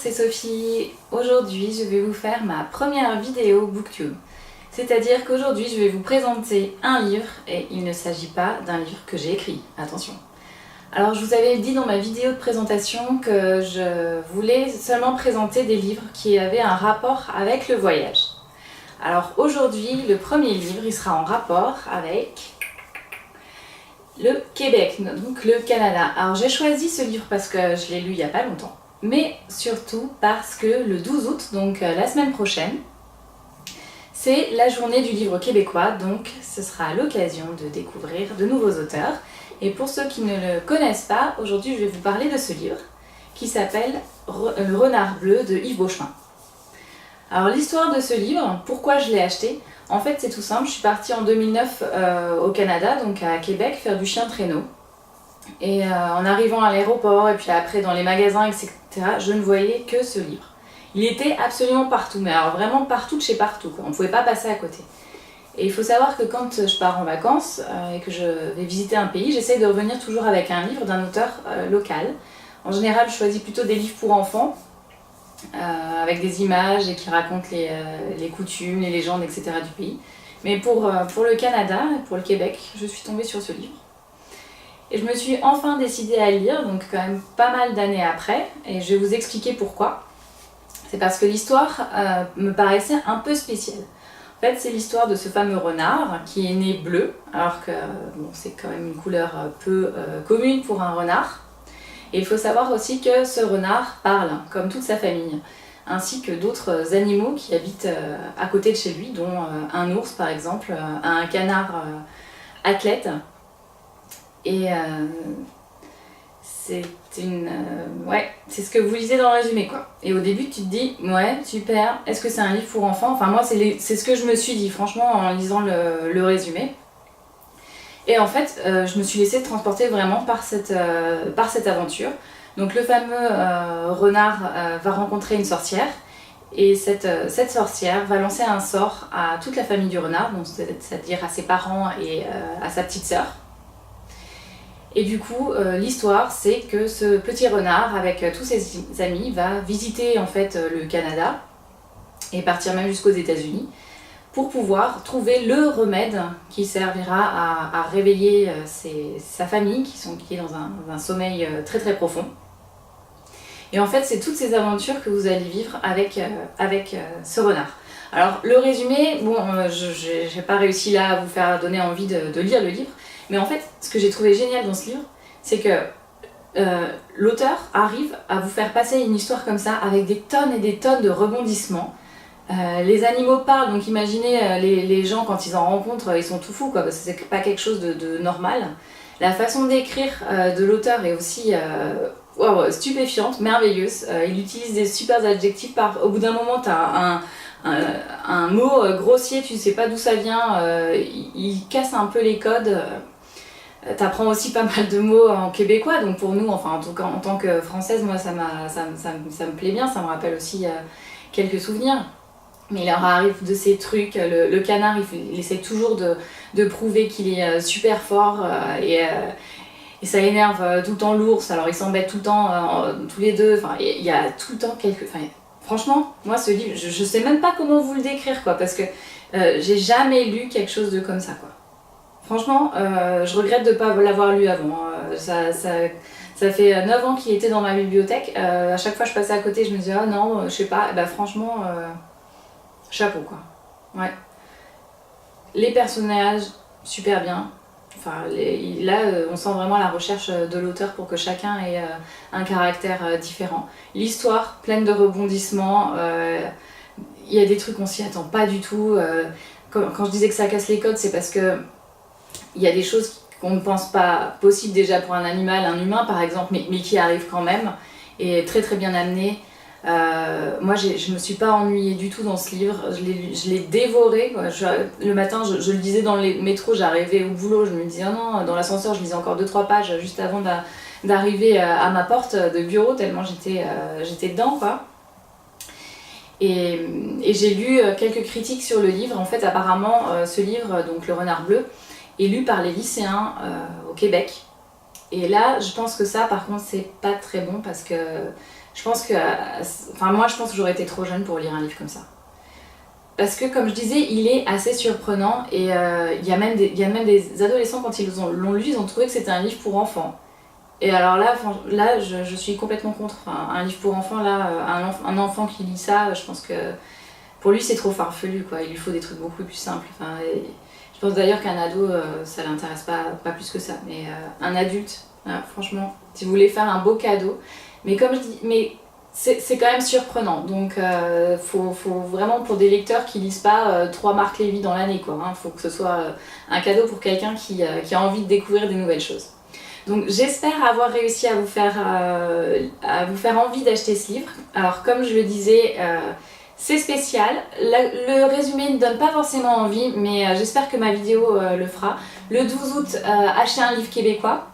c'est Sophie. Aujourd'hui, je vais vous faire ma première vidéo Booktube. C'est-à-dire qu'aujourd'hui, je vais vous présenter un livre et il ne s'agit pas d'un livre que j'ai écrit, attention. Alors, je vous avais dit dans ma vidéo de présentation que je voulais seulement présenter des livres qui avaient un rapport avec le voyage. Alors aujourd'hui, le premier livre, il sera en rapport avec le Québec, donc le Canada. Alors j'ai choisi ce livre parce que je l'ai lu il n'y a pas longtemps, mais surtout parce que le 12 août, donc la semaine prochaine, c'est la journée du livre québécois, donc ce sera l'occasion de découvrir de nouveaux auteurs. Et pour ceux qui ne le connaissent pas, aujourd'hui je vais vous parler de ce livre qui s'appelle Le Renard bleu de Yves Beauchemin. Alors l'histoire de ce livre, pourquoi je l'ai acheté? En fait c'est tout simple, je suis partie en 2009 au Canada, donc à Québec, faire du chien traîneau. Et en arrivant à l'aéroport et puis après dans les magasins, etc., je ne voyais que ce livre. Il était absolument partout, mais alors vraiment partout de chez partout, quoi. On ne pouvait pas passer à côté. Et il faut savoir que quand je pars en vacances et que je vais visiter un pays, j'essaye de revenir toujours avec un livre d'un auteur local. En général, je choisis plutôt des livres pour enfants, avec des images et qui racontent les coutumes, les légendes, etc. du pays. Mais pour le Canada et pour le Québec, je suis tombée sur ce livre. Et je me suis enfin décidée à le lire, donc quand même pas mal d'années après, et je vais vous expliquer pourquoi. C'est parce que l'histoire me paraissait un peu spéciale. En fait, c'est l'histoire de ce fameux renard qui est né bleu, alors que bon, c'est quand même une couleur peu commune pour un renard. Et il faut savoir aussi que ce renard parle, comme toute sa famille, ainsi que d'autres animaux qui habitent à côté de chez lui, dont un ours par exemple, un canard athlète. Et c'est ce que vous lisez dans le résumé, quoi. Et au début tu te dis, ouais, super, est-ce que c'est un livre pour enfants? Enfin moi c'est ce que je me suis dit, franchement, en lisant le résumé. Et en fait, je me suis laissée transporter vraiment par cette aventure. Donc le fameux renard va rencontrer une sorcière, et cette sorcière va lancer un sort à toute la famille du renard, donc c'est-à-dire à ses parents et à sa petite sœur. Et du coup, l'histoire, c'est que ce petit renard, avec tous ses amis, va visiter en fait le Canada et partir même jusqu'aux États-Unis pour pouvoir trouver le remède qui servira à réveiller sa famille qui est dans un sommeil très très profond. Et en fait, c'est toutes ces aventures que vous allez vivre avec ce renard. Alors, le résumé, bon, je n'ai pas réussi là à vous faire donner envie de lire le livre, mais en fait, ce que j'ai trouvé génial dans ce livre, c'est que l'auteur arrive à vous faire passer une histoire comme ça, avec des tonnes et des tonnes de rebondissements. Les animaux parlent, donc imaginez les gens quand ils en rencontrent, ils sont tout fous, quoi, parce que c'est pas quelque chose de normal. La façon d'écrire de l'auteur est aussi stupéfiante, merveilleuse. Il utilise des super adjectifs. Au bout d'un moment, tu as un mot grossier, tu sais pas d'où ça vient, il casse un peu les codes. T'apprends aussi pas mal de mots en québécois, donc pour nous, enfin en tout cas en tant que française, moi ça me plaît bien, ça me rappelle aussi quelques souvenirs. Mais il leur arrive de ces trucs, le canard il essaie toujours de prouver qu'il est super fort et ça énerve tout le temps l'ours, alors ils s'embêtent tout le temps tous les deux, enfin il y a tout le temps franchement, moi ce livre, je sais même pas comment vous le décrire, quoi, parce que j'ai jamais lu quelque chose de comme ça, quoi. Franchement, je regrette de ne pas l'avoir lu avant. Ça fait 9 ans qu'il était dans ma bibliothèque. À chaque fois que je passais à côté, je me disais, ah non, je sais pas. Et bah, franchement, chapeau, quoi. Ouais. Les personnages, super bien. Enfin, là, on sent vraiment la recherche de l'auteur pour que chacun ait un caractère différent. L'histoire, pleine de rebondissements. Il y a des trucs qu'on s'y attend pas du tout. Quand je disais que ça casse les codes, c'est parce que il y a des choses qu'on ne pense pas possibles déjà pour un animal, un humain par exemple, mais qui arrivent quand même, et très très bien amené. Moi je me suis pas ennuyée du tout dans ce livre, je l'ai dévoré, quoi. Le matin je le lisais dans le métro, j'arrivais au boulot, je me disais oh non, dans l'ascenseur je lisais encore 2-3 pages juste avant d'arriver à ma porte de bureau, tellement j'étais dedans, quoi. Et j'ai lu quelques critiques sur le livre. En fait apparemment ce livre, donc Le Renard bleu, est lu par les lycéens au Québec. Et là, je pense que ça, par contre, c'est pas très bon parce que Je pense que, enfin moi je pense que j'aurais été trop jeune pour lire un livre comme ça. Parce que comme je disais, il est assez surprenant et il y a même des adolescents quand ils l'ont lu, ils ont trouvé que c'était un livre pour enfants. Et alors là, je suis complètement contre. Enfin, un livre pour enfants, là, un enfant qui lit ça, je pense que pour lui c'est trop farfelu quoi. Il lui faut des trucs beaucoup plus simples. Enfin, je pense d'ailleurs qu'un ado, ça l'intéresse pas plus que ça. Mais un adulte, franchement, si vous voulez faire un beau cadeau, mais comme je dis, mais c'est quand même surprenant. Donc faut vraiment pour des lecteurs qui lisent pas 3 Marc Lévy dans l'année quoi. Faut que ce soit un cadeau pour quelqu'un qui a envie de découvrir des nouvelles choses. Donc j'espère avoir réussi à vous faire envie d'acheter ce livre. Alors comme je le disais, c'est spécial. Le résumé ne donne pas forcément envie, mais j'espère que ma vidéo le fera. Le 12 août, achetez un livre québécois.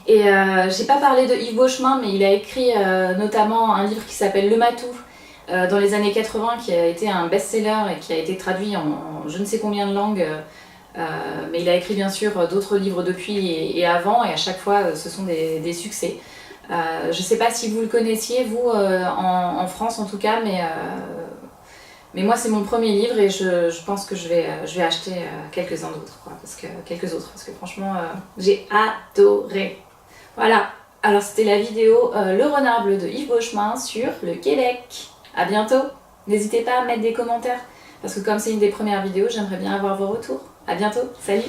Et j'ai pas parlé de Yves Beauchemin, mais il a écrit notamment un livre qui s'appelle Le Matou dans les années 80, qui a été un best-seller et qui a été traduit en je ne sais combien de langues. Mais il a écrit bien sûr d'autres livres depuis et avant, et à chaque fois ce sont des succès. Je ne sais pas si vous le connaissiez, vous, en France en tout cas, mais moi c'est mon premier livre et je pense que je vais acheter quelques-uns d'autres, parce que franchement j'ai adoré. Voilà, alors c'était la vidéo Le Renard Bleu de Yves Beauchemin sur le Québec. À bientôt, n'hésitez pas à mettre des commentaires, parce que comme c'est une des premières vidéos, j'aimerais bien avoir vos retours. À bientôt, salut!